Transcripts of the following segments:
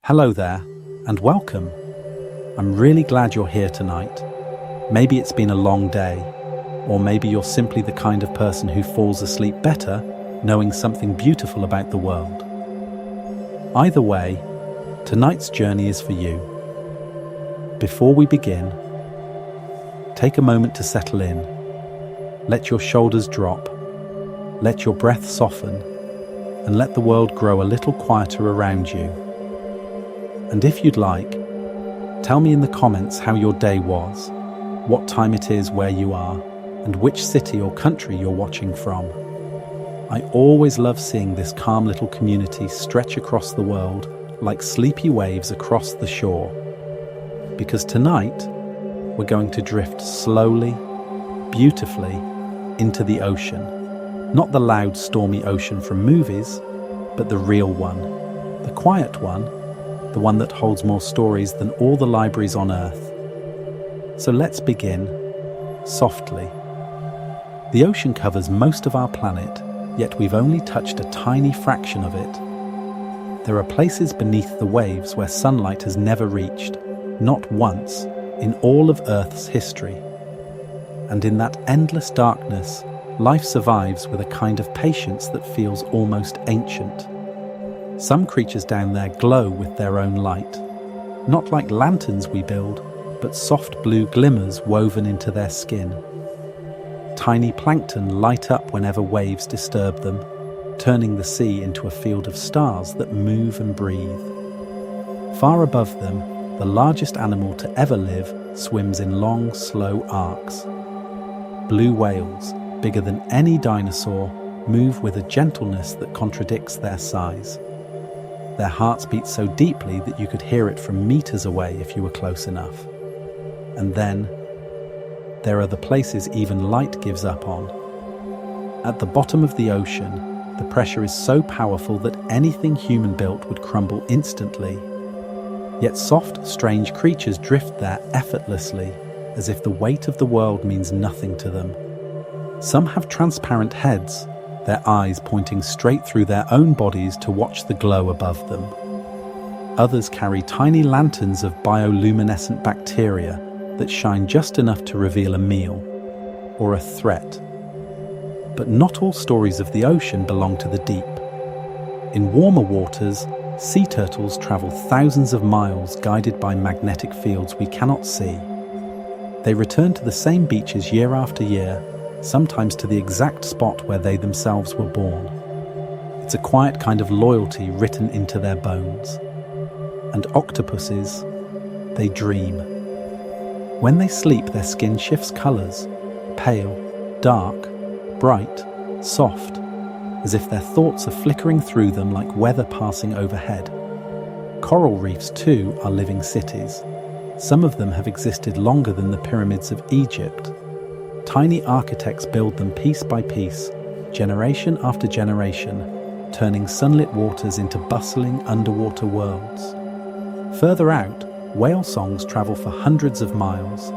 Hello there, and welcome. I'm really glad you're here tonight. Maybe it's been a long day, or maybe you're simply the kind of person who falls asleep better knowing something beautiful about the world. Either way, tonight's journey is for you. Before we begin, take a moment to settle in. Let your shoulders drop, let your breath soften, and let the world grow a little quieter around you. And if you'd like, tell me in the comments how your day was, what time it is where you are, and which city or country you're watching from. I always love seeing this calm little community stretch across the world like sleepy waves across the shore. Because tonight, we're going to drift slowly, beautifully, into the ocean. Not the loud, stormy ocean from movies, but the real one, the quiet one, the one that holds more stories than all the libraries on Earth. So let's begin, softly. The ocean covers most of our planet, yet we've only touched a tiny fraction of it. There are places beneath the waves where sunlight has never reached, not once, in all of Earth's history. And in that endless darkness, life survives with a kind of patience that feels almost ancient. Some creatures down there glow with their own light, not like lanterns we build, but soft blue glimmers woven into their skin. Tiny plankton light up whenever waves disturb them, turning the sea into a field of stars that move and breathe. Far above them, the largest animal to ever live swims in long, slow arcs. Blue whales, bigger than any dinosaur, move with a gentleness that contradicts their size. Their hearts beat so deeply that you could hear it from meters away if you were close enough. And then, there are the places even light gives up on. At the bottom of the ocean, the pressure is so powerful that anything human-built would crumble instantly. Yet soft, strange creatures drift there effortlessly, as if the weight of the world means nothing to them. Some have transparent heads, their eyes pointing straight through their own bodies to watch the glow above them. Others carry tiny lanterns of bioluminescent bacteria that shine just enough to reveal a meal or a threat. But not all stories of the ocean belong to the deep. In warmer waters, sea turtles travel thousands of miles guided by magnetic fields we cannot see. They return to the same beaches year after year, sometimes to the exact spot where they themselves were born. It's a quiet kind of loyalty written into their bones. And octopuses, they dream. When they sleep, their skin shifts colors, pale, dark, bright, soft, as if their thoughts are flickering through them like weather passing overhead. Coral reefs, too, are living cities. Some of them have existed longer than the pyramids of Egypt. Tiny architects build them piece by piece, generation after generation, turning sunlit waters into bustling underwater worlds. Further out, whale songs travel for hundreds of miles.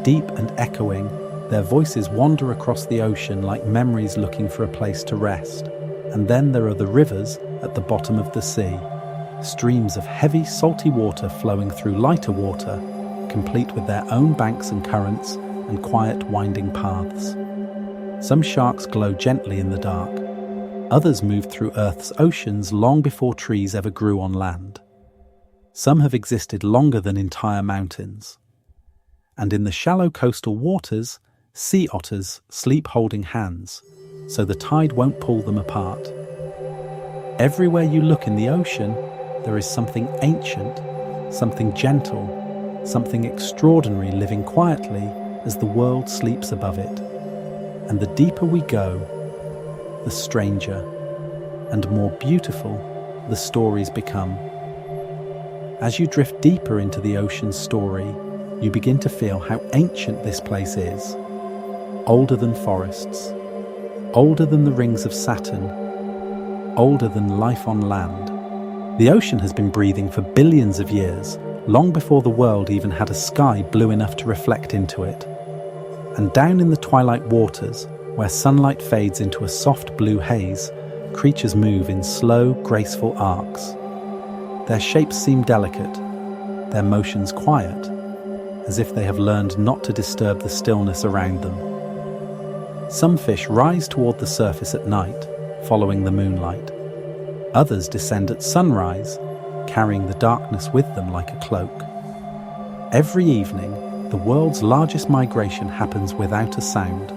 Deep and echoing, their voices wander across the ocean like memories looking for a place to rest. And then there are the rivers at the bottom of the sea, streams of heavy, salty water flowing through lighter water, complete with their own banks and currents and quiet, winding paths. Some sharks glow gently in the dark. Others moved through Earth's oceans long before trees ever grew on land. Some have existed longer than entire mountains. And in the shallow coastal waters, sea otters sleep holding hands, so the tide won't pull them apart. Everywhere you look in the ocean, there is something ancient, something gentle, something extraordinary living quietly as the world sleeps above it. And the deeper we go, the stranger and more beautiful the stories become. As you drift deeper into the ocean's story, you begin to feel how ancient this place is. Older than forests, older than the rings of Saturn, older than life on land. The ocean has been breathing for billions of years, long before the world even had a sky blue enough to reflect into it. And down in the twilight waters, where sunlight fades into a soft blue haze, creatures move in slow, graceful arcs. Their shapes seem delicate, their motions quiet, as if they have learned not to disturb the stillness around them. Some fish rise toward the surface at night, following the moonlight. Others descend at sunrise, carrying the darkness with them like a cloak. Every evening, the world's largest migration happens without a sound.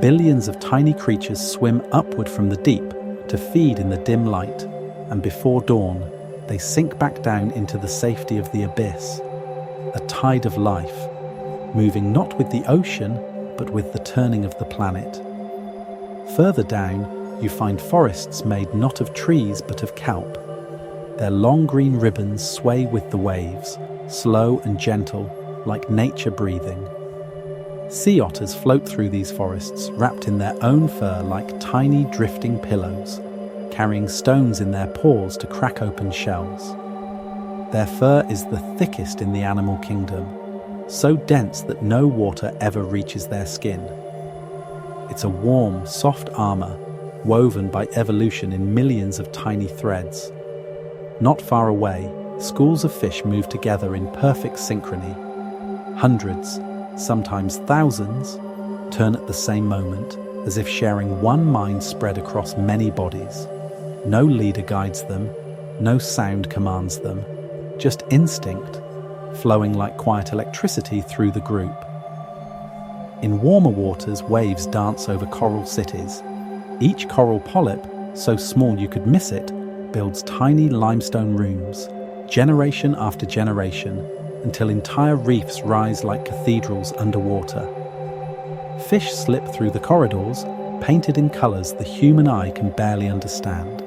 Billions of tiny creatures swim upward from the deep to feed in the dim light, and before dawn, they sink back down into the safety of the abyss, a tide of life, moving not with the ocean, but with the turning of the planet. Further down, you find forests made not of trees but of kelp. Their long green ribbons sway with the waves, slow and gentle, like nature breathing. Sea otters float through these forests, wrapped in their own fur like tiny drifting pillows, carrying stones in their paws to crack open shells. Their fur is the thickest in the animal kingdom, so dense that no water ever reaches their skin. It's a warm, soft armor, woven by evolution in millions of tiny threads. Not far away, schools of fish move together in perfect synchrony. Hundreds, sometimes thousands, turn at the same moment, as if sharing one mind spread across many bodies. No leader guides them, no sound commands them, just instinct, flowing like quiet electricity through the group. In warmer waters, waves dance over coral cities. Each coral polyp, so small you could miss it, builds tiny limestone rooms, generation after generation, until entire reefs rise like cathedrals underwater. Fish slip through the corridors, painted in colors the human eye can barely understand.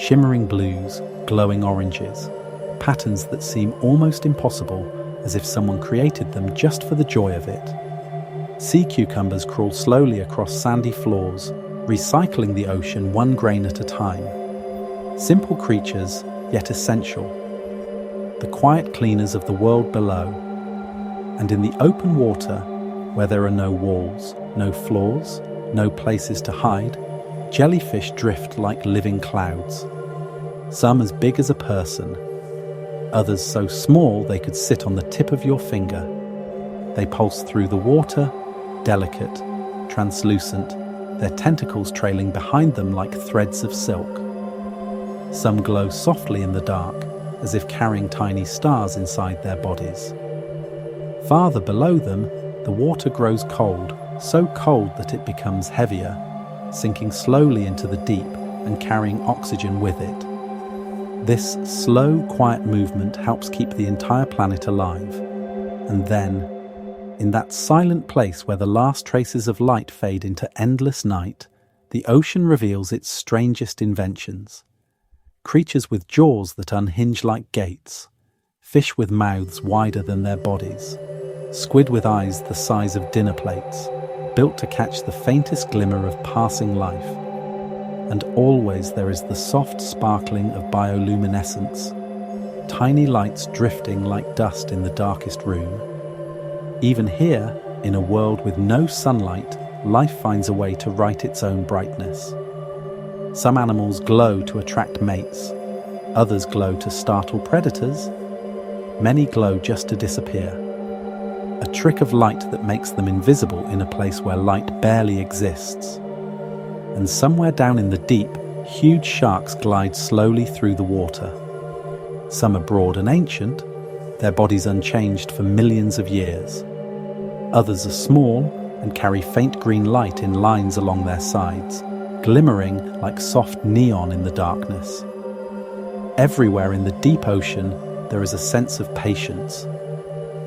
Shimmering blues, glowing oranges, patterns that seem almost impossible, as if someone created them just for the joy of it. Sea cucumbers crawl slowly across sandy floors, recycling the ocean one grain at a time. Simple creatures, yet essential. The quiet cleaners of the world below. And in the open water, where there are no walls, no floors, no places to hide, jellyfish drift like living clouds. Some as big as a person, others so small they could sit on the tip of your finger. They pulse through the water, delicate, translucent, their tentacles trailing behind them like threads of silk. Some glow softly in the dark, as if carrying tiny stars inside their bodies. Farther below them, the water grows cold, so cold that it becomes heavier, sinking slowly into the deep and carrying oxygen with it. This slow, quiet movement helps keep the entire planet alive. And then, in that silent place where the last traces of light fade into endless night, the ocean reveals its strangest inventions. Creatures with jaws that unhinge like gates, fish with mouths wider than their bodies, squid with eyes the size of dinner plates, built to catch the faintest glimmer of passing life. And always there is the soft sparkling of bioluminescence, tiny lights drifting like dust in the darkest room. Even here, in a world with no sunlight, life finds a way to write its own brightness. Some animals glow to attract mates, others glow to startle predators, many glow just to disappear. A trick of light that makes them invisible in a place where light barely exists. And somewhere down in the deep, huge sharks glide slowly through the water. Some are broad and ancient, their bodies unchanged for millions of years. Others are small and carry faint green light in lines along their sides, glimmering like soft neon in the darkness. Everywhere in the deep ocean, there is a sense of patience.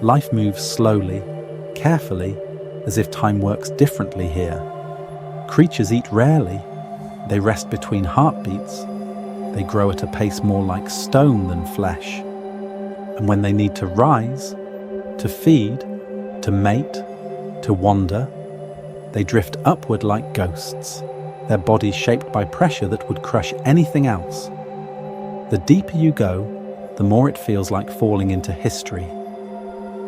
Life moves slowly, carefully, as if time works differently here. Creatures eat rarely. They rest between heartbeats. They grow at a pace more like stone than flesh. And when they need to rise, to feed, to mate, to wander, they drift upward like ghosts, their bodies shaped by pressure that would crush anything else. The deeper you go, the more it feels like falling into history.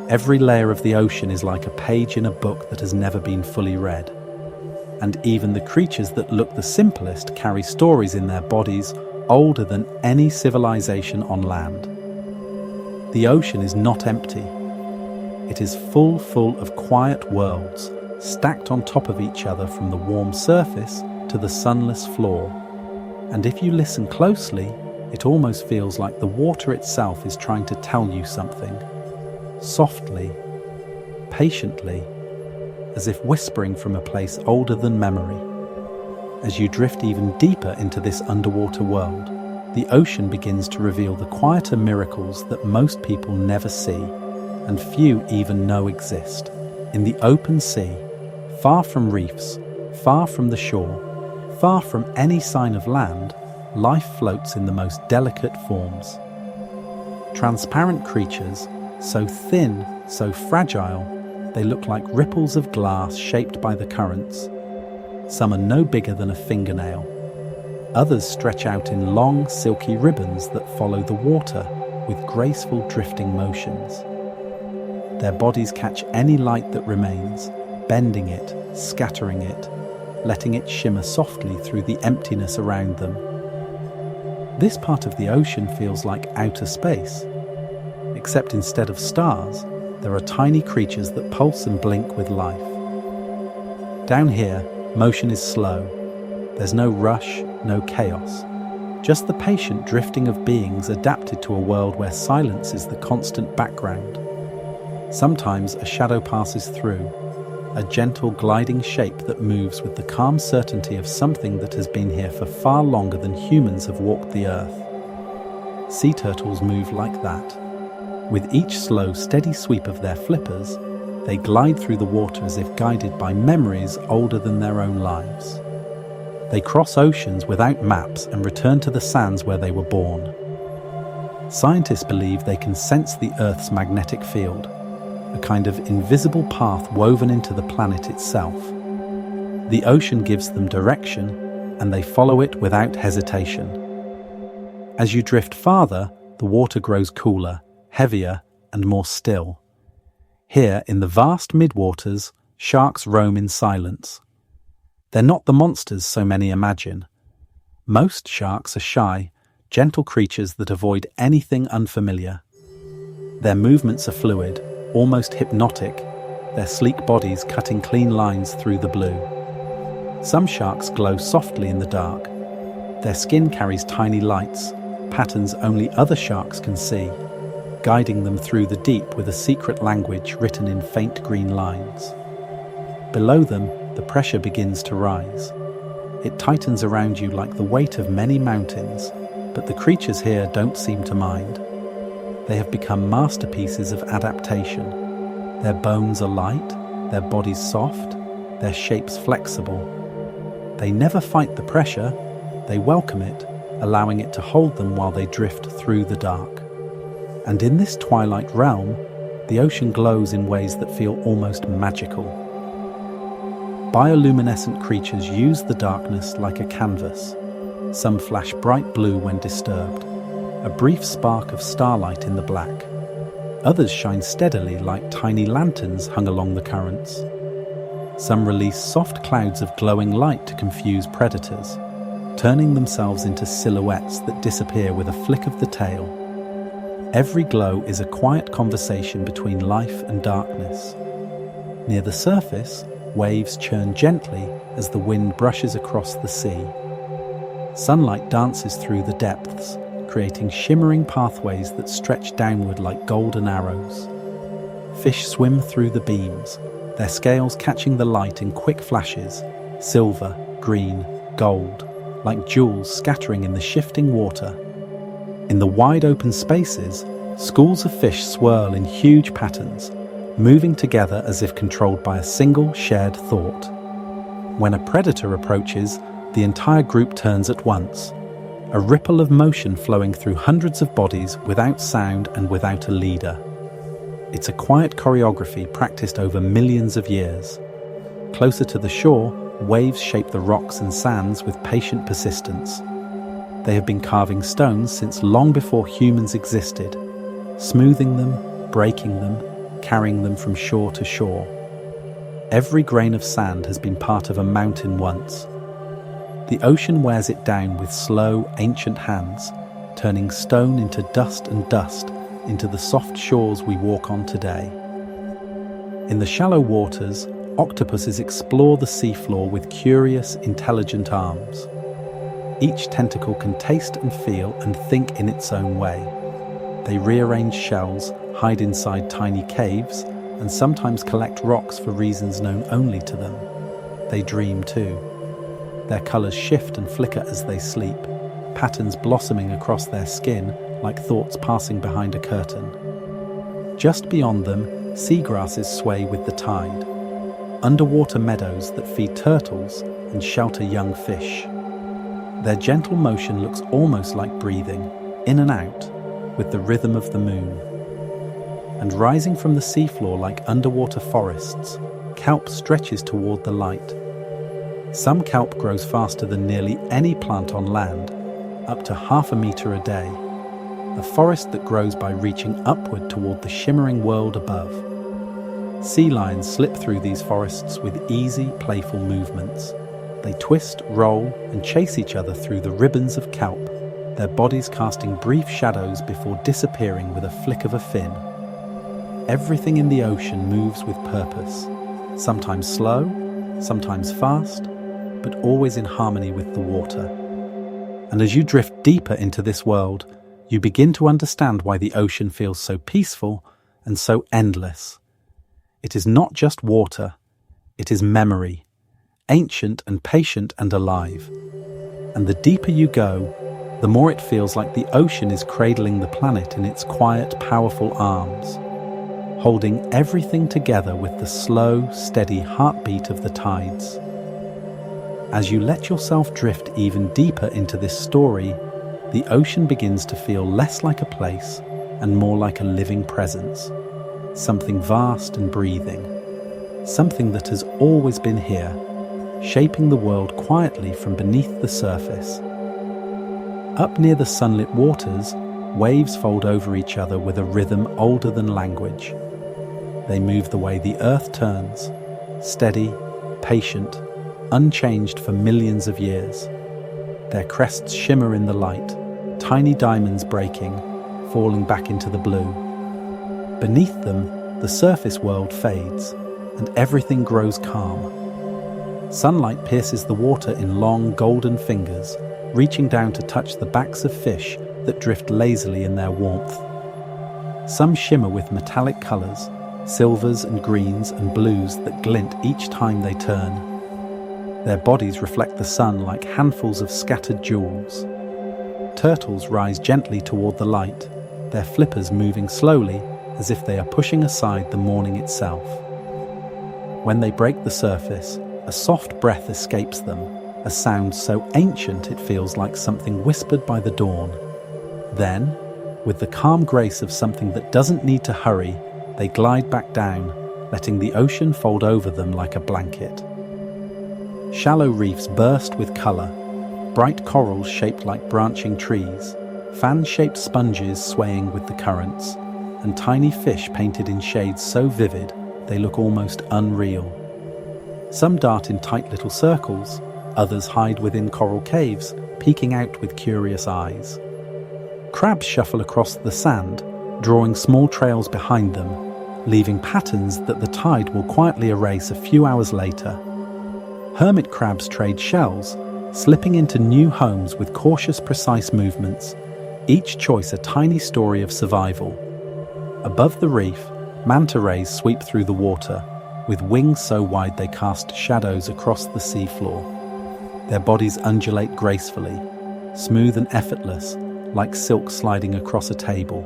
Every layer of the ocean is like a page in a book that has never been fully read. And even the creatures that look the simplest carry stories in their bodies, older than any civilization on land. The ocean is not empty. It is full of quiet worlds, stacked on top of each other from the warm surface to the sunless floor. And if you listen closely, it almost feels like the water itself is trying to tell you something. Softly, patiently, as if whispering from a place older than memory. As you drift even deeper into this underwater world, the ocean begins to reveal the quieter miracles that most people never see, and few even know exist. In the open sea, far from reefs, far from the shore, far from any sign of land, life floats in the most delicate forms. Transparent creatures, so thin, so fragile, they look like ripples of glass shaped by the currents. Some are no bigger than a fingernail. Others stretch out in long, silky ribbons that follow the water with graceful drifting motions. Their bodies catch any light that remains, bending it, scattering it, letting it shimmer softly through the emptiness around them. This part of the ocean feels like outer space, except instead of stars, there are tiny creatures that pulse and blink with life. Down here, motion is slow. There's no rush, no chaos. Just the patient drifting of beings adapted to a world where silence is the constant background. Sometimes a shadow passes through, a gentle gliding shape that moves with the calm certainty of something that has been here for far longer than humans have walked the earth. Sea turtles move like that. With each slow, steady sweep of their flippers, they glide through the water as if guided by memories older than their own lives. They cross oceans without maps and return to the sands where they were born. Scientists believe they can sense the Earth's magnetic field, a kind of invisible path woven into the planet itself. The ocean gives them direction, and they follow it without hesitation. As you drift farther, the water grows cooler, heavier, and more still. Here, in the vast midwaters, sharks roam in silence. They're not the monsters so many imagine. Most sharks are shy, gentle creatures that avoid anything unfamiliar. Their movements are fluid, almost hypnotic, their sleek bodies cutting clean lines through the blue. Some sharks glow softly in the dark. Their skin carries tiny lights, patterns only other sharks can see, guiding them through the deep with a secret language written in faint green lines. Below them, the pressure begins to rise. It tightens around you like the weight of many mountains, but the creatures here don't seem to mind. They have become masterpieces of adaptation. Their bones are light, their bodies soft, their shapes flexible. They never fight the pressure, they welcome it, allowing it to hold them while they drift through the dark. And in this twilight realm, the ocean glows in ways that feel almost magical. Bioluminescent creatures use the darkness like a canvas. Some flash bright blue when disturbed, a brief spark of starlight in the black. Others shine steadily like tiny lanterns hung along the currents. Some release soft clouds of glowing light to confuse predators, turning themselves into silhouettes that disappear with a flick of the tail. Every glow is a quiet conversation between life and darkness. Near the surface, waves churn gently as the wind brushes across the sea. Sunlight dances through the depths, creating shimmering pathways that stretch downward like golden arrows. Fish swim through the beams, their scales catching the light in quick flashes, silver, green, gold, like jewels scattering in the shifting water. In the wide open spaces, schools of fish swirl in huge patterns, moving together as if controlled by a single shared thought. When a predator approaches, the entire group turns at once, a ripple of motion flowing through hundreds of bodies without sound and without a leader. It's a quiet choreography practiced over millions of years. Closer to the shore, waves shape the rocks and sands with patient persistence. They have been carving stones since long before humans existed, smoothing them, breaking them, carrying them from shore to shore. Every grain of sand has been part of a mountain once. The ocean wears it down with slow, ancient hands, turning stone into dust and dust into the soft shores we walk on today. In the shallow waters, octopuses explore the seafloor with curious, intelligent arms. Each tentacle can taste and feel and think in its own way. They rearrange shells, hide inside tiny caves, and sometimes collect rocks for reasons known only to them. They dream too. Their colors shift and flicker as they sleep, patterns blossoming across their skin like thoughts passing behind a curtain. Just beyond them, seagrasses sway with the tide. Underwater meadows that feed turtles and shelter young fish. Their gentle motion looks almost like breathing, in and out, with the rhythm of the moon. And rising from the seafloor like underwater forests, kelp stretches toward the light. Some kelp grows faster than nearly any plant on land, up to 0.5 meter a day. A forest that grows by reaching upward toward the shimmering world above. Sea lions slip through these forests with easy, playful movements. They twist, roll, and chase each other through the ribbons of kelp, their bodies casting brief shadows before disappearing with a flick of a fin. Everything in the ocean moves with purpose, sometimes slow, sometimes fast, but always in harmony with the water. And as you drift deeper into this world, you begin to understand why the ocean feels so peaceful and so endless. It is not just water, it is memory, ancient and patient and alive. And the deeper you go, the more it feels like the ocean is cradling the planet in its quiet, powerful arms, holding everything together with the slow, steady heartbeat of the tides. As you let yourself drift even deeper into this story, the ocean begins to feel less like a place and more like a living presence, something vast and breathing, something that has always been here, shaping the world quietly from beneath the surface. Up near the sunlit waters, waves fold over each other with a rhythm older than language. They move the way the earth turns, steady, patient, unchanged for millions of years. Their crests shimmer in the light, tiny diamonds breaking, falling back into the blue. Beneath them, the surface world fades, and everything grows calm. Sunlight pierces the water in long, golden fingers, reaching down to touch the backs of fish that drift lazily in their warmth. Some shimmer with metallic colors, silvers and greens and blues that glint each time they turn. Their bodies reflect the sun like handfuls of scattered jewels. Turtles rise gently toward the light, their flippers moving slowly as if they are pushing aside the morning itself. When they break the surface, a soft breath escapes them, a sound so ancient it feels like something whispered by the dawn. Then, with the calm grace of something that doesn't need to hurry, they glide back down, letting the ocean fold over them like a blanket. Shallow reefs burst with color, bright corals shaped like branching trees, fan-shaped sponges swaying with the currents, and tiny fish painted in shades so vivid they look almost unreal. Some dart in tight little circles, others hide within coral caves, peeking out with curious eyes. Crabs shuffle across the sand, drawing small trails behind them, leaving patterns that the tide will quietly erase a few hours later. Hermit crabs trade shells, slipping into new homes with cautious, precise movements, each choice a tiny story of survival. Above the reef, manta rays sweep through the water, with wings so wide they cast shadows across the seafloor. Their bodies undulate gracefully, smooth and effortless, like silk sliding across a table.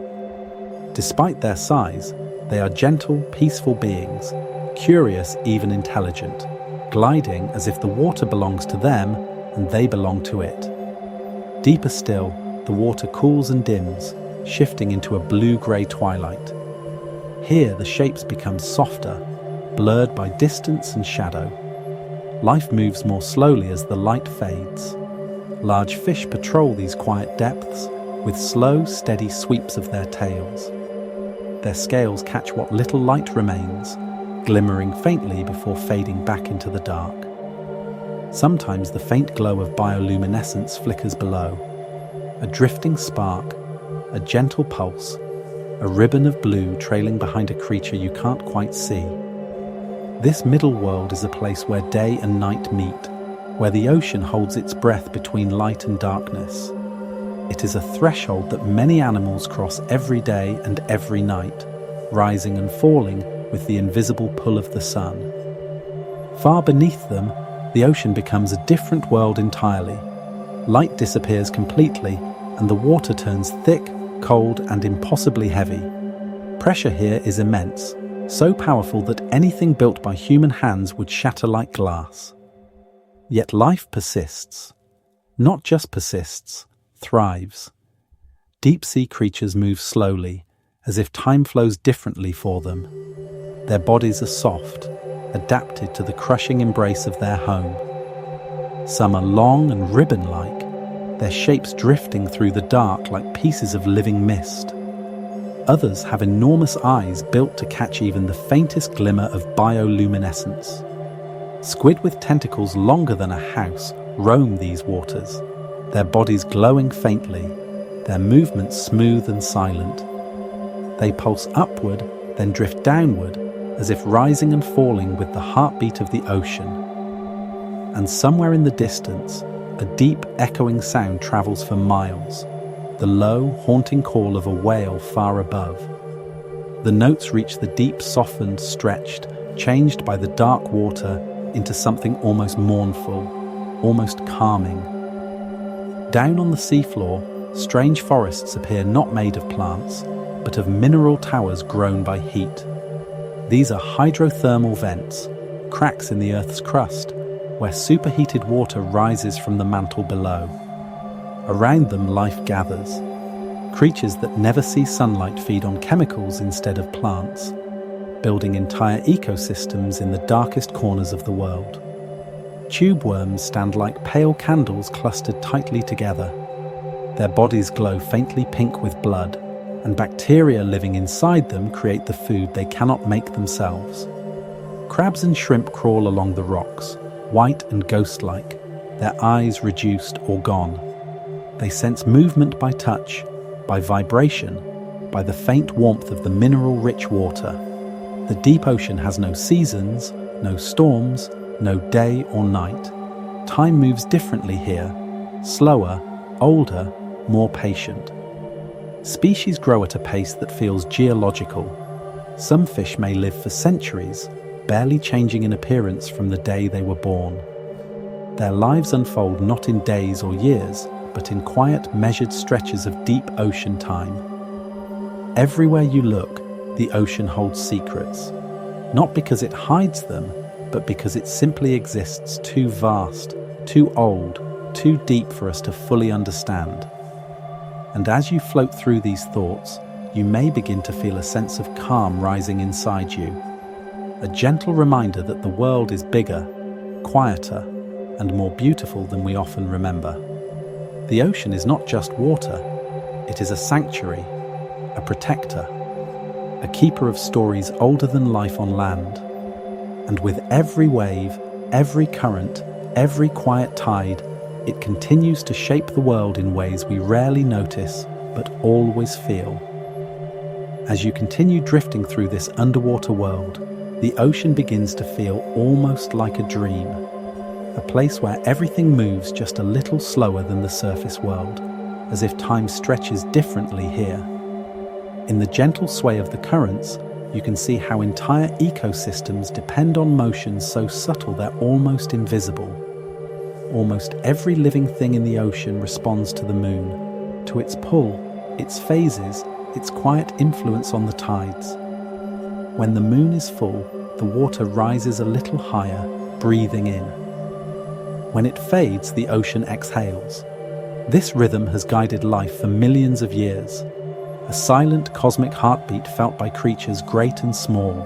Despite their size, they are gentle, peaceful beings, curious, even intelligent, gliding as if the water belongs to them and they belong to it. Deeper still, the water cools and dims, shifting into a blue-grey twilight. Here, the shapes become softer, blurred by distance and shadow. Life moves more slowly as the light fades. Large fish patrol these quiet depths with slow, steady sweeps of their tails. Their scales catch what little light remains, glimmering faintly before fading back into the dark. Sometimes the faint glow of bioluminescence flickers below. A drifting spark, a gentle pulse, a ribbon of blue trailing behind a creature you can't quite see. This middle world is a place where day and night meet, where the ocean holds its breath between light and darkness. It is a threshold that many animals cross every day and every night, rising and falling with the invisible pull of the sun. Far beneath them, the ocean becomes a different world entirely. Light disappears completely, and the water turns thick, cold, and impossibly heavy. Pressure here is immense, so powerful that anything built by human hands would shatter like glass. Yet life persists. Not just persists, thrives. Deep-sea creatures move slowly, as if time flows differently for them. Their bodies are soft, adapted to the crushing embrace of their home. Some are long and ribbon-like, their shapes drifting through the dark like pieces of living mist. Others have enormous eyes built to catch even the faintest glimmer of bioluminescence. Squid with tentacles longer than a house roam these waters, their bodies glowing faintly, their movements smooth and silent. They pulse upward, then drift downward, as if rising and falling with the heartbeat of the ocean. And somewhere in the distance, a deep, echoing sound travels for miles, the low, haunting call of a whale far above. The notes reach the deep, softened, stretched, changed by the dark water into something almost mournful, almost calming. Down on the seafloor, strange forests appear not made of plants, but of mineral towers grown by heat. These are hydrothermal vents, cracks in the Earth's crust, where superheated water rises from the mantle below. Around them, life gathers. Creatures that never see sunlight feed on chemicals instead of plants, building entire ecosystems in the darkest corners of the world. Tube worms stand like pale candles clustered tightly together. Their bodies glow faintly pink with blood, and bacteria living inside them create the food they cannot make themselves. Crabs and shrimp crawl along the rocks, white and ghost-like, their eyes reduced or gone. They sense movement by touch, by vibration, by the faint warmth of the mineral-rich water. The deep ocean has no seasons, no storms, no day or night. Time moves differently here, slower, older, more patient. Species grow at a pace that feels geological. Some fish may live for centuries, barely changing in appearance from the day they were born. Their lives unfold not in days or years, but in quiet, measured stretches of deep ocean time. Everywhere you look, the ocean holds secrets, not because it hides them, but because it simply exists too vast, too old, too deep for us to fully understand. And as you float through these thoughts, you may begin to feel a sense of calm rising inside you. A gentle reminder that the world is bigger, quieter, and more beautiful than we often remember. The ocean is not just water, it is a sanctuary, a protector, a keeper of stories older than life on land. And with every wave, every current, every quiet tide, it continues to shape the world in ways we rarely notice, but always feel. As you continue drifting through this underwater world, the ocean begins to feel almost like a dream, a place where everything moves just a little slower than the surface world, as if time stretches differently here. In the gentle sway of the currents, you can see how entire ecosystems depend on motions so subtle they're almost invisible. Almost every living thing in the ocean responds to the moon, to its pull, its phases, its quiet influence on the tides. When the moon is full, the water rises a little higher, breathing in. When it fades, the ocean exhales. This rhythm has guided life for millions of years, a silent cosmic heartbeat felt by creatures great and small.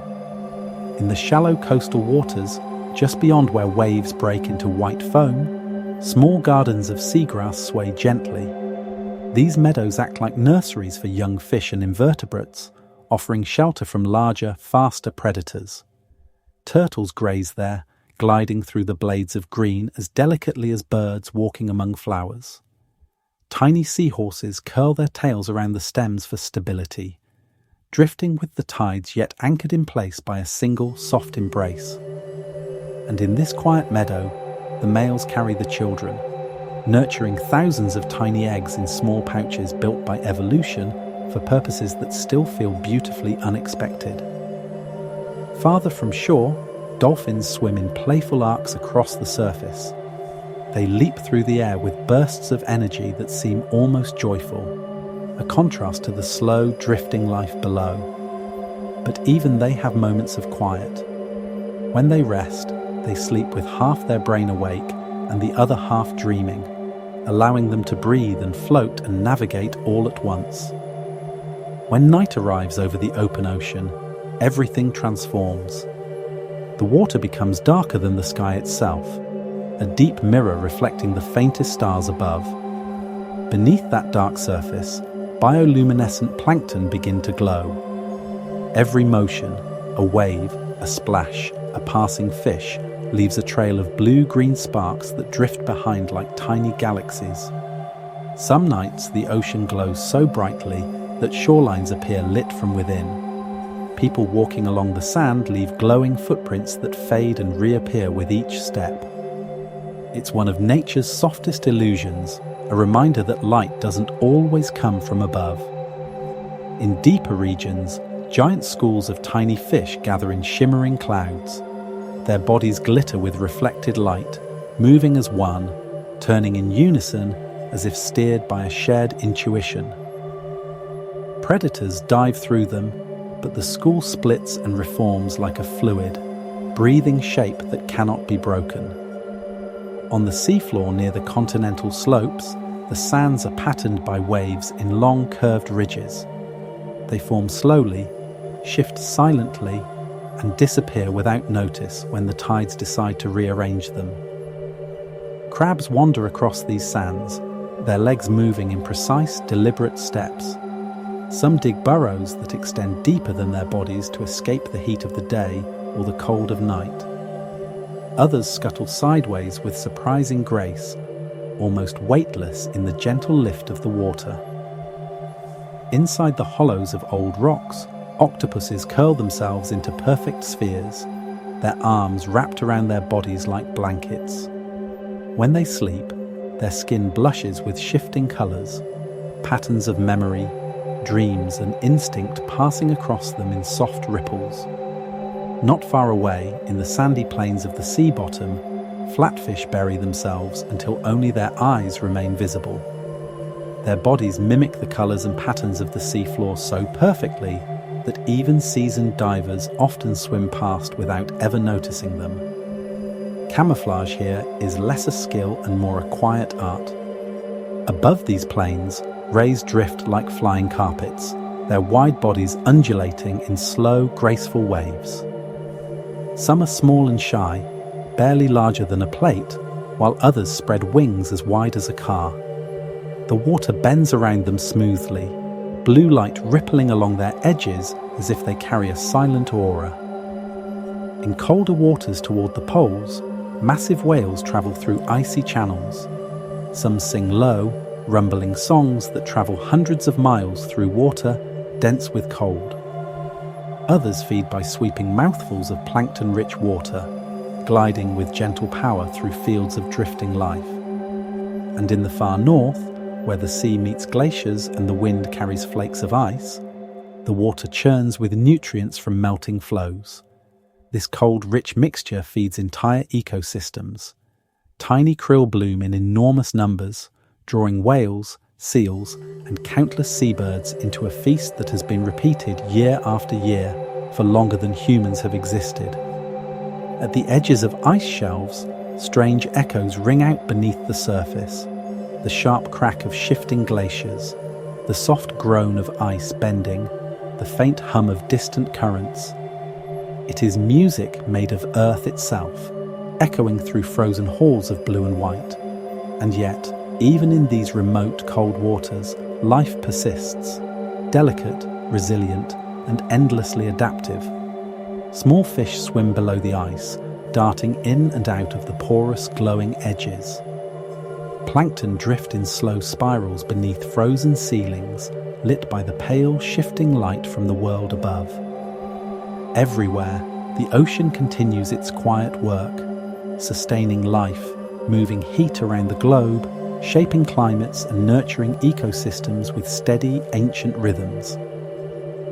In the shallow coastal waters, just beyond where waves break into white foam, small gardens of seagrass sway gently. These meadows act like nurseries for young fish and invertebrates, offering shelter from larger, faster predators. Turtles graze there, gliding through the blades of green as delicately as birds walking among flowers. Tiny seahorses curl their tails around the stems for stability, drifting with the tides yet anchored in place by a single soft embrace. And in this quiet meadow, the males carry the children, nurturing thousands of tiny eggs in small pouches built by evolution for purposes that still feel beautifully unexpected. Farther from shore, dolphins swim in playful arcs across the surface. They leap through the air with bursts of energy that seem almost joyful, a contrast to the slow, drifting life below. But even they have moments of quiet. When they rest, they sleep with half their brain awake and the other half dreaming, allowing them to breathe and float and navigate all at once. When night arrives over the open ocean, everything transforms. The water becomes darker than the sky itself, a deep mirror reflecting the faintest stars above. Beneath that dark surface, bioluminescent plankton begin to glow. Every motion, a wave, a splash, a passing fish, leaves a trail of blue-green sparks that drift behind like tiny galaxies. Some nights the ocean glows so brightly that shorelines appear lit from within. People walking along the sand leave glowing footprints that fade and reappear with each step. It's one of nature's softest illusions, a reminder that light doesn't always come from above. In deeper regions, giant schools of tiny fish gather in shimmering clouds. Their bodies glitter with reflected light, moving as one, turning in unison as if steered by a shared intuition. Predators dive through them, but the school splits and reforms like a fluid, breathing shape that cannot be broken. On the seafloor near the continental slopes, the sands are patterned by waves in long curved ridges. They form slowly, shift silently, and disappear without notice when the tides decide to rearrange them. Crabs wander across these sands, their legs moving in precise, deliberate steps. Some dig burrows that extend deeper than their bodies to escape the heat of the day or the cold of night. Others scuttle sideways with surprising grace, almost weightless in the gentle lift of the water. Inside the hollows of old rocks, octopuses curl themselves into perfect spheres, their arms wrapped around their bodies like blankets. When they sleep, their skin blushes with shifting colors, patterns of memory, dreams and instinct passing across them in soft ripples. Not far away, in the sandy plains of the sea bottom, flatfish bury themselves until only their eyes remain visible. Their bodies mimic the colors and patterns of the seafloor so perfectly that even seasoned divers often swim past without ever noticing them. Camouflage here is less a skill and more a quiet art. Above these plains, rays drift like flying carpets, their wide bodies undulating in slow, graceful waves. Some are small and shy, barely larger than a plate, while others spread wings as wide as a car. The water bends around them smoothly, blue light rippling along their edges as if they carry a silent aura. In colder waters toward the poles, massive whales travel through icy channels. Some sing low, rumbling songs that travel hundreds of miles through water dense with cold. Others feed by sweeping mouthfuls of plankton-rich water, gliding with gentle power through fields of drifting life. And in the far north, where the sea meets glaciers and the wind carries flakes of ice, the water churns with nutrients from melting flows. This cold, rich mixture feeds entire ecosystems. Tiny krill bloom in enormous numbers, drawing whales, seals, and countless seabirds into a feast that has been repeated year after year for longer than humans have existed. At the edges of ice shelves, strange echoes ring out beneath the surface. The sharp crack of shifting glaciers, the soft groan of ice bending, the faint hum of distant currents. It is music made of earth itself, echoing through frozen halls of blue and white. And yet, even in these remote, cold waters, life persists, delicate, resilient, and endlessly adaptive. Small fish swim below the ice, darting in and out of the porous, glowing edges. Plankton drift in slow spirals beneath frozen ceilings, lit by the pale, shifting light from the world above. Everywhere, the ocean continues its quiet work, sustaining life, moving heat around the globe, shaping climates and nurturing ecosystems with steady, ancient rhythms.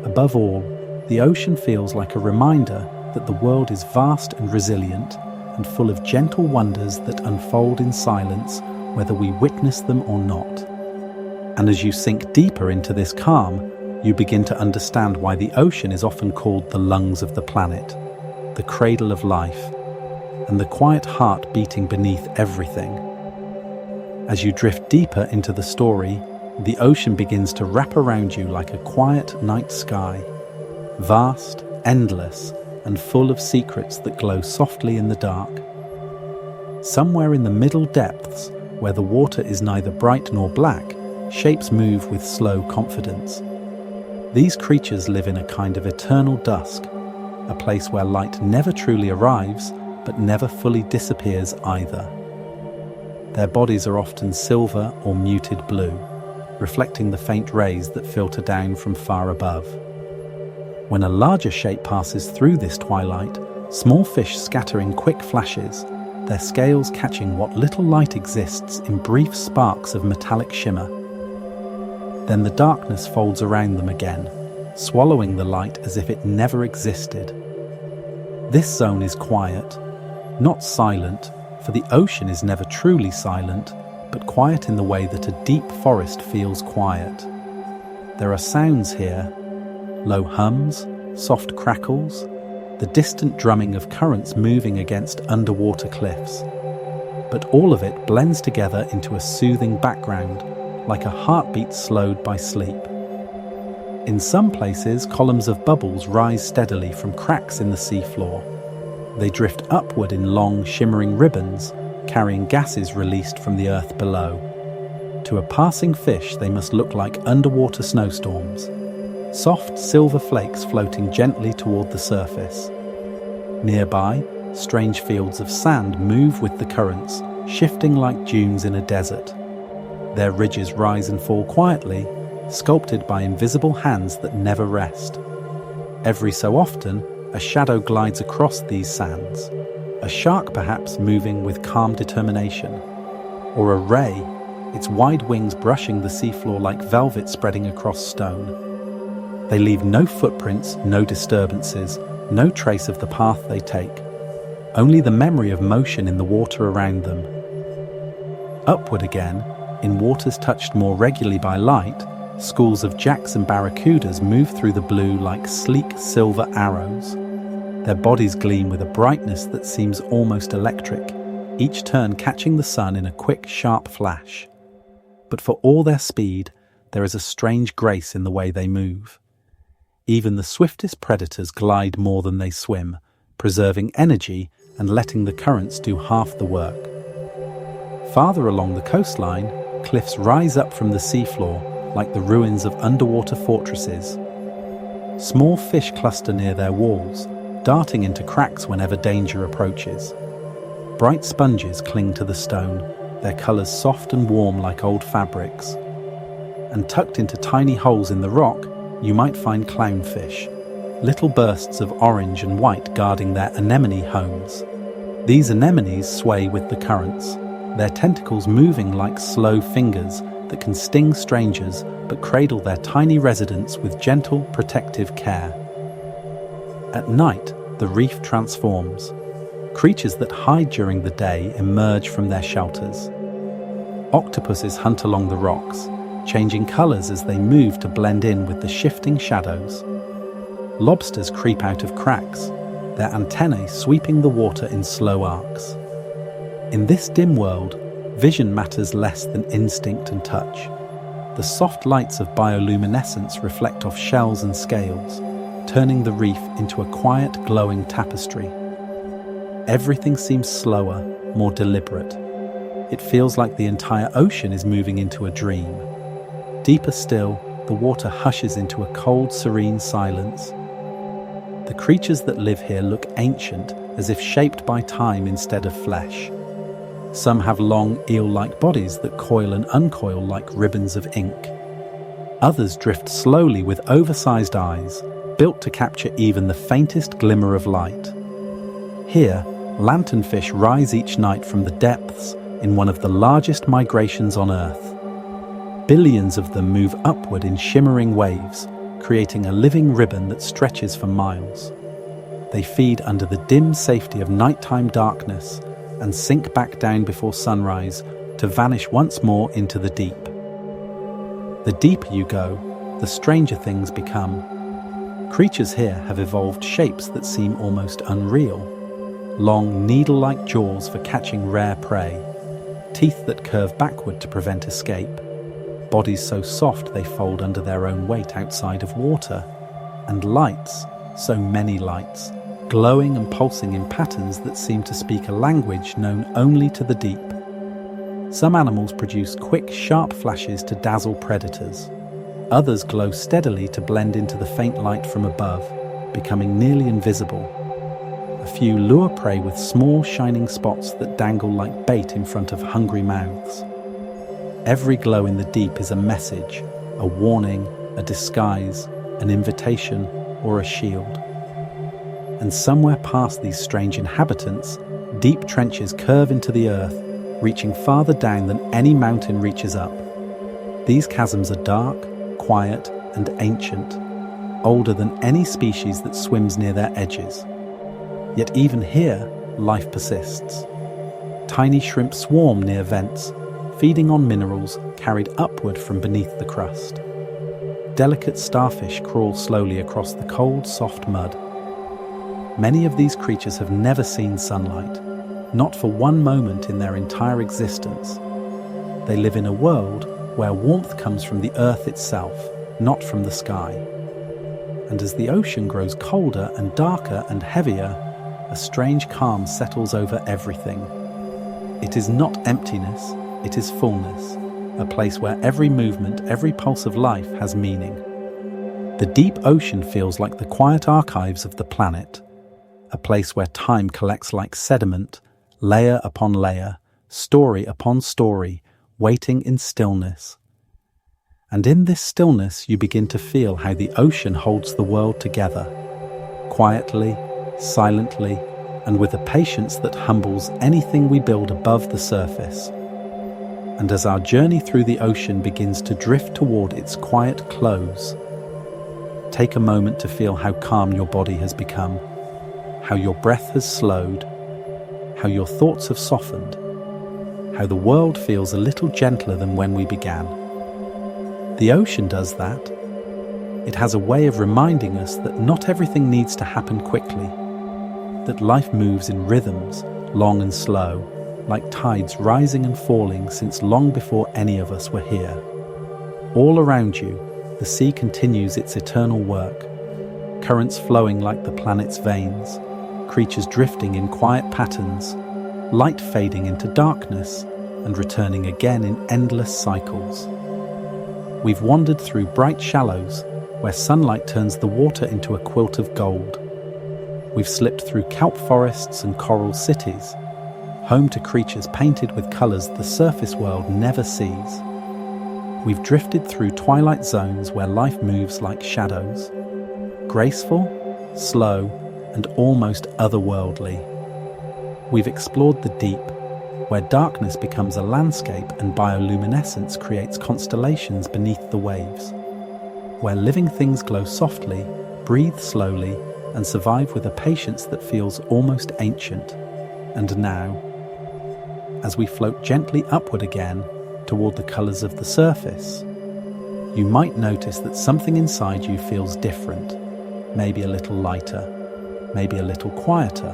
Above all, the ocean feels like a reminder that the world is vast and resilient and full of gentle wonders that unfold in silence, whether we witness them or not. And as you sink deeper into this calm, you begin to understand why the ocean is often called the lungs of the planet, the cradle of life, and the quiet heart beating beneath everything. As you drift deeper into the story, the ocean begins to wrap around you like a quiet night sky, vast, endless, and full of secrets that glow softly in the dark. Somewhere in the middle depths, where the water is neither bright nor black, shapes move with slow confidence. These creatures live in a kind of eternal dusk, a place where light never truly arrives, but never fully disappears either. Their bodies are often silver or muted blue, reflecting the faint rays that filter down from far above. When a larger shape passes through this twilight, small fish scatter in quick flashes, their scales catching what little light exists in brief sparks of metallic shimmer. Then the darkness folds around them again, swallowing the light as if it never existed. This zone is quiet, not silent, for the ocean is never truly silent, but quiet in the way that a deep forest feels quiet. There are sounds here, low hums, soft crackles, the distant drumming of currents moving against underwater cliffs. But all of it blends together into a soothing background, like a heartbeat slowed by sleep. In some places, columns of bubbles rise steadily from cracks in the seafloor. They drift upward in long, shimmering ribbons, carrying gases released from the earth below. To a passing fish, they must look like underwater snowstorms, soft silver flakes floating gently toward the surface. Nearby, strange fields of sand move with the currents, shifting like dunes in a desert. Their ridges rise and fall quietly, sculpted by invisible hands that never rest. Every so often, a shadow glides across these sands, a shark perhaps moving with calm determination, or a ray, its wide wings brushing the seafloor like velvet spreading across stone. They leave no footprints, no disturbances, no trace of the path they take, only the memory of motion in the water around them. Upward again, in waters touched more regularly by light, schools of jacks and barracudas move through the blue like sleek silver arrows. Their bodies gleam with a brightness that seems almost electric, each turn catching the sun in a quick, sharp flash. But for all their speed, there is a strange grace in the way they move. Even the swiftest predators glide more than they swim, preserving energy and letting the currents do half the work. Farther along the coastline, cliffs rise up from the seafloor like the ruins of underwater fortresses. Small fish cluster near their walls, darting into cracks whenever danger approaches. Bright sponges cling to the stone, their colours soft and warm like old fabrics. And tucked into tiny holes in the rock, you might find clownfish, little bursts of orange and white guarding their anemone homes. These anemones sway with the currents, their tentacles moving like slow fingers that can sting strangers but cradle their tiny residents with gentle, protective care. At night, the reef transforms. Creatures that hide during the day emerge from their shelters. Octopuses hunt along the rocks, changing colours as they move to blend in with the shifting shadows. Lobsters creep out of cracks, their antennae sweeping the water in slow arcs. In this dim world, vision matters less than instinct and touch. The soft lights of bioluminescence reflect off shells and scales, turning the reef into a quiet, glowing tapestry. Everything seems slower, more deliberate. It feels like the entire ocean is moving into a dream. Deeper still, the water hushes into a cold, serene silence. The creatures that live here look ancient, as if shaped by time instead of flesh. Some have long, eel-like bodies that coil and uncoil like ribbons of ink. Others drift slowly with oversized eyes, built to capture even the faintest glimmer of light. Here, lanternfish rise each night from the depths in one of the largest migrations on Earth. Billions of them move upward in shimmering waves, creating a living ribbon that stretches for miles. They feed under the dim safety of nighttime darkness and sink back down before sunrise to vanish once more into the deep. The deeper you go, the stranger things become. Creatures here have evolved shapes that seem almost unreal. Long, needle-like jaws for catching rare prey, teeth that curve backward to prevent escape, bodies so soft they fold under their own weight outside of water, and lights, so many lights, glowing and pulsing in patterns that seem to speak a language known only to the deep. Some animals produce quick, sharp flashes to dazzle predators. Others glow steadily to blend into the faint light from above, becoming nearly invisible. A few lure prey with small, shining spots that dangle like bait in front of hungry mouths. Every glow in the deep is a message, a warning, a disguise, an invitation, or a shield. And somewhere past these strange inhabitants, deep trenches curve into the earth, reaching farther down than any mountain reaches up. These chasms are dark, quiet, and ancient, older than any species that swims near their edges. Yet even here, life persists. Tiny shrimp swarm near vents, feeding on minerals carried upward from beneath the crust. Delicate starfish crawl slowly across the cold, soft mud. Many of these creatures have never seen sunlight, not for one moment in their entire existence. They live in a world where warmth comes from the earth itself, not from the sky. And as the ocean grows colder and darker and heavier, a strange calm settles over everything. It is not emptiness, it is fullness, a place where every movement, every pulse of life has meaning. The deep ocean feels like the quiet archives of the planet, a place where time collects like sediment, layer upon layer, story upon story, waiting in stillness. And in this stillness you begin to feel how the ocean holds the world together, quietly, silently, and with a patience that humbles anything we build above the surface. And as our journey through the ocean begins to drift toward its quiet close, take a moment to feel how calm your body has become, how your breath has slowed, how your thoughts have softened, how the world feels a little gentler than when we began. The ocean does that. It has a way of reminding us that not everything needs to happen quickly, that life moves in rhythms, long and slow, like tides rising and falling since long before any of us were here. All around you, the sea continues its eternal work, currents flowing like the planet's veins, creatures drifting in quiet patterns, light fading into darkness and returning again in endless cycles. We've wandered through bright shallows where sunlight turns the water into a quilt of gold. We've slipped through kelp forests and coral cities, home to creatures painted with colours the surface world never sees. We've drifted through twilight zones where life moves like shadows, graceful, slow, and almost otherworldly. We've explored the deep, where darkness becomes a landscape and bioluminescence creates constellations beneath the waves, where living things glow softly, breathe slowly, and survive with a patience that feels almost ancient. And now, as we float gently upward again toward the colours of the surface, you might notice that something inside you feels different, maybe a little lighter, maybe a little quieter,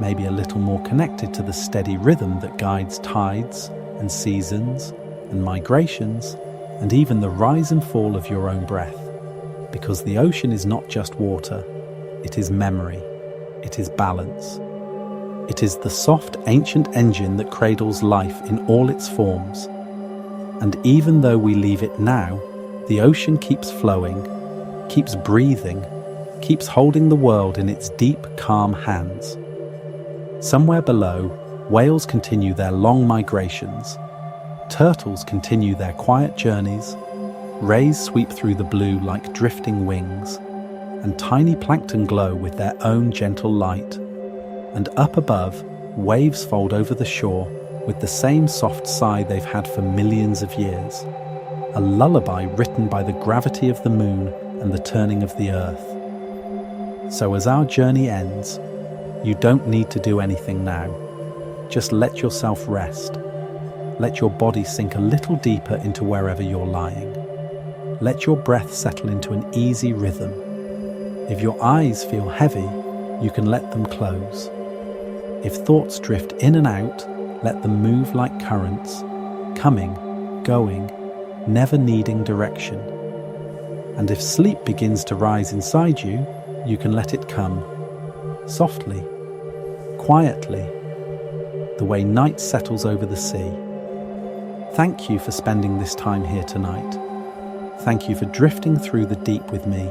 maybe a little more connected to the steady rhythm that guides tides and seasons and migrations and even the rise and fall of your own breath. Because the ocean is not just water, it is memory, it is balance. It is the soft, ancient engine that cradles life in all its forms. And even though we leave it now, the ocean keeps flowing, keeps breathing, keeps holding the world in its deep, calm hands. Somewhere below, whales continue their long migrations. Turtles continue their quiet journeys. Rays sweep through the blue like drifting wings, and tiny plankton glow with their own gentle light. And up above, waves fold over the shore with the same soft sigh they've had for millions of years. A lullaby written by the gravity of the moon and the turning of the earth. So as our journey ends, you don't need to do anything now. Just let yourself rest. Let your body sink a little deeper into wherever you're lying. Let your breath settle into an easy rhythm. If your eyes feel heavy, you can let them close. If thoughts drift in and out, let them move like currents, coming, going, never needing direction. And if sleep begins to rise inside you, you can let it come, softly, quietly, the way night settles over the sea. Thank you for spending this time here tonight. Thank you for drifting through the deep with me.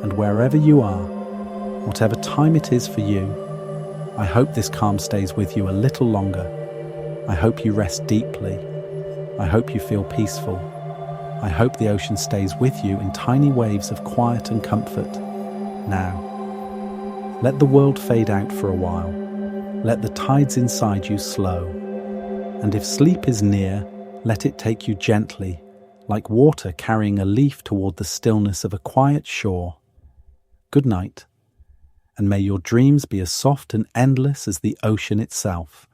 And wherever you are, whatever time it is for you, I hope this calm stays with you a little longer. I hope you rest deeply. I hope you feel peaceful. I hope the ocean stays with you in tiny waves of quiet and comfort. Now, let the world fade out for a while. Let the tides inside you slow. And if sleep is near, let it take you gently, like water carrying a leaf toward the stillness of a quiet shore. Good night, and may your dreams be as soft and endless as the ocean itself.